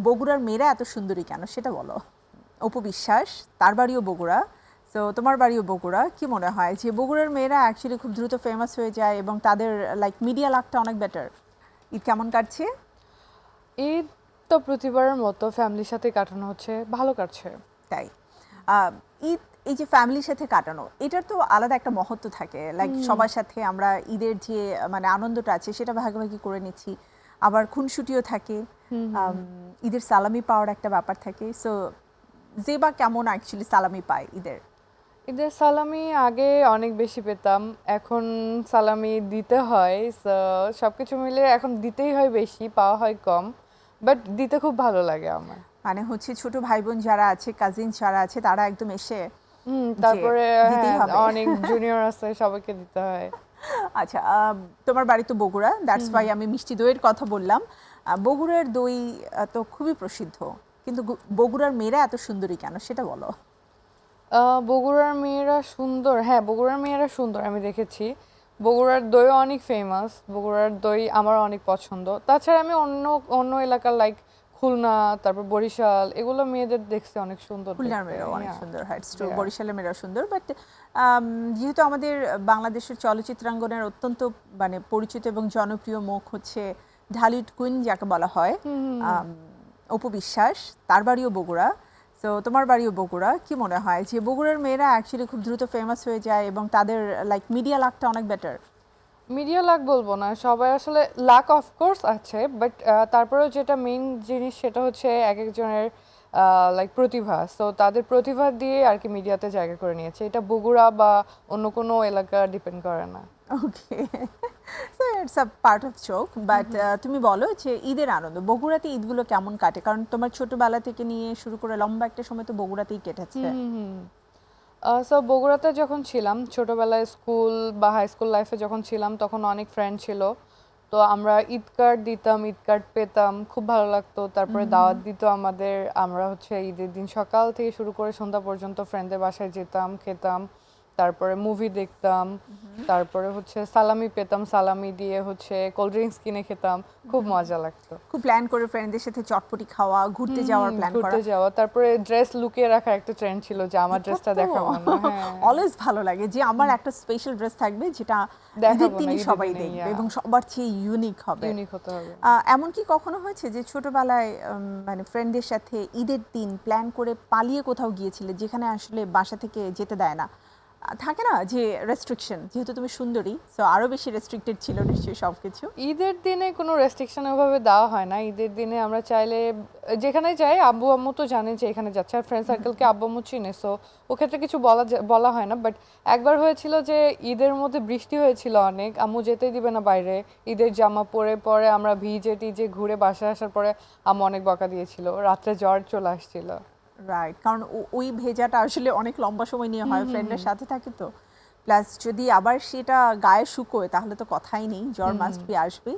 বগুড়ার মেয়েরা এত সুন্দরী কেন সেটা বলো। অপু বিশ্বাস, তার বাড়িও বগুড়া, তো তোমার বাড়িও বগুড়া। কি মনে হয় যে বগুড়ার মেয়েরা অ্যাকচুয়ালি খুব দ্রুত ফেমাস হয়ে যায় এবং তাদের লাইক মিডিয়া লাকটা অনেক বেটার? ঈদ কেমন কাটছে? ঈদ তো প্রতিবারের মতো ফ্যামিলির সাথে কাটানো হচ্ছে, ভালো কাটছে। তাই ঈদ, এই যে ফ্যামিলির সাথে কাটানো, এটার তো আলাদা একটা মহত্ব থাকে। লাইক সবার সাথে আমরা ঈদের যে মানে আনন্দটা আছে সেটা ভাগাভাগি করে নিচ্ছি। আবার খুনসুটিও থাকে, ঈদের সালামি পাওয়ার একটা ব্যাপার থাকে। সো যে বা কেমন অ্যাকচুয়ালি সালামি পায় ঈদের? ঈদের সালামি আগে অনেক বেশি পেতাম, এখন সালামি দিতে হয়। সবকিছু মিলে এখন দিতেই হয় বেশি, পাওয়া হয় কম, বাট দিতে খুব ভালো লাগে আমার। মানে হচ্ছে ছোট ভাই বোন যারা আছে, কাজিন যারা আছে, তারা একদম এসে যে তারপরে দিতেই হবে। অনেক জুনিয়র আছে, সবাইকে দিতে হয়। আচ্ছা, তোমার বাড়ি তো বগুড়া, দ্যাটস ওয়াই আমি মিষ্টি দইয়ের কথা বললাম। বগুড়ার দই তো খুবই প্রসিদ্ধ, কিন্তু বগুড়ার মেয়েরা এত সুন্দরী কেন সেটা বলো। বগুড়ার মেয়েরা সুন্দর, হ্যাঁ বগুড়ার মেয়েরা সুন্দর, আমি দেখেছি। বগুড়ার দই অনেক ফেমাস, বগুড়ার দই আমার অনেক পছন্দ। তাছাড়া আমি অন্য অন্য এলাকার লাইক খুলনা, তারপর বরিশাল, এগুলো মেয়েদের দেখছি অনেক সুন্দর খুলনার দেখতে। মেয়েরাও অনেক সুন্দর হয়, Yeah. বরিশালের মেয়েরাও সুন্দর। বাট যেহেতু আমাদের বাংলাদেশের চলচ্চিত্রাঙ্গনের অত্যন্ত মানে পরিচিত এবং জনপ্রিয় মুখ হচ্ছে ঢালিউড কুইন যাকে বলা হয়, অপু বিশ্বাস, তার বাড়িও বগুড়া, তো তোমার বাড়িও বগুড়া। কি মনে হয় যে বগুড়ার মেয়েরা অ্যাকচুয়ালি খুব দ্রুত ফেমাস হয়ে যায় এবং তাদের লাইক মিডিয়া লাকটা অনেক বেটার? মিডিয়া লাক বলবো না, সবাই আসলে লাক অফকোর্স আছে, বাট তারপরেও যেটা মেইন জিনিস সেটা হচ্ছে এক একজনের লাইক প্রতিভা। সো তাদের প্রতিভা দিয়ে আর কি মিডিয়াতে জায়গা করে নিয়েছে। এটা বগুড়া বা অন্য কোনো এলাকা ডিপেন্ড করে না। Okay, so it's a part of joke. But তুমি বলো যে ঈদের আনন্দ বগুড়াতে ঈদগুলো কেমন কাটে, কারণ তোমার ছোটবেলা থেকে নিয়ে শুরু করে লম্বা একটা সময় তো বগুড়াতেই কেটেছে। সো বগুড়াতে যখন ছিলাম ছোটবেলায়, স্কুল বা হাই স্কুল লাইফে যখন ছিলাম, তখন অনেক ফ্রেন্ড ছিল। তো আমরা ঈদ কার্ড দিতাম, ঈদ কার্ড পেতাম, খুব ভালো লাগতো। তারপরে দাওয়াত দিত আমাদের, আমরা হচ্ছে ঈদের দিন সকাল থেকে শুরু করে সন্ধ্যা পর্যন্ত ফ্রেন্ডদের বাসায় যেতাম, খেতাম, তারপরে মুভি দেখতাম, তারপরে হচ্ছে সালামি পেতাম, সালামি দিয়ে হচ্ছে কোল্ড ড্রিঙ্কস কিনে খেতাম, খুব মজা লাগতো। খুব প্ল্যান করে ফ্রেন্ডদের সাথে চটপটি খাওয়া, ঘুরতে যাওয়ার প্ল্যান করা। ঘুরতে যাওয়া, তারপরে ড্রেস লুকিয়ে রাখার একটা ট্রেন্ড ছিল যে আমার ড্রেসটা দেখাবো না। হ্যাঁ, অলওয়েজ ভালো লাগে যে আমার একটা স্পেশাল ড্রেস থাকবে যেটা ঈদের দেখাবো না, দিনই ঈদের সবাই দিনে, দেখবে yeah. এবং সবার চেয়ে ইউনিক হবে। ইউনিক হতে হবে। এমন কি কখনো হয়েছে যে ছোটবেলায় মানে ফ্রেন্ডদের সাথে ঈদের দিন প্ল্যান করে পালিয়ে কোথাও গিয়েছিলে যেখানে আসলে বাসা থেকে যেতে দেয় না? থাকে না যে রেস্ট্রিকশন, যেহেতু তুমি সুন্দরী সো আরো বেশি রেস্ট্রিক্টেড ছিল নিশ্চয়ই সবকিছু। ঈদের দিনে কোনো রেস্ট্রিকশন ওভাবে দেওয়া হয় না। ঈদের দিনে আমরা চাইলে যেখানে যাই, আব্বু আম্মু তো জানে যে এখানে যাচ্ছে, আর ফ্রেন্ড সার্কেলকে আব্বু আম্মু চিনে, সো ও ক্ষেত্রে কিছু বলা হয় না। বাট একবার হয়েছিল যে ঈদের মধ্যে বৃষ্টি হয়েছিল অনেক, আম্মু যেতেই দিবে না বাইরে। ঈদের জামা পরে পরে আমরা ভিজে টিজে ঘুরে বাসায় আসার পরে আম্মু অনেক বকা দিয়েছিল, রাত্রে জ্বর চলে আসছিল। রাইট, কারণ ওই ভেজাটা আসলে অনেক লম্বা সময় নিয়ে হয়, ফ্রেন্ডের সাথে থাকে তো। প্লাস যদি আবার সেটা গায়ে শুকোয় তাহলে তো কথাই নেই, জ্বর মাস্ট বি আসবে।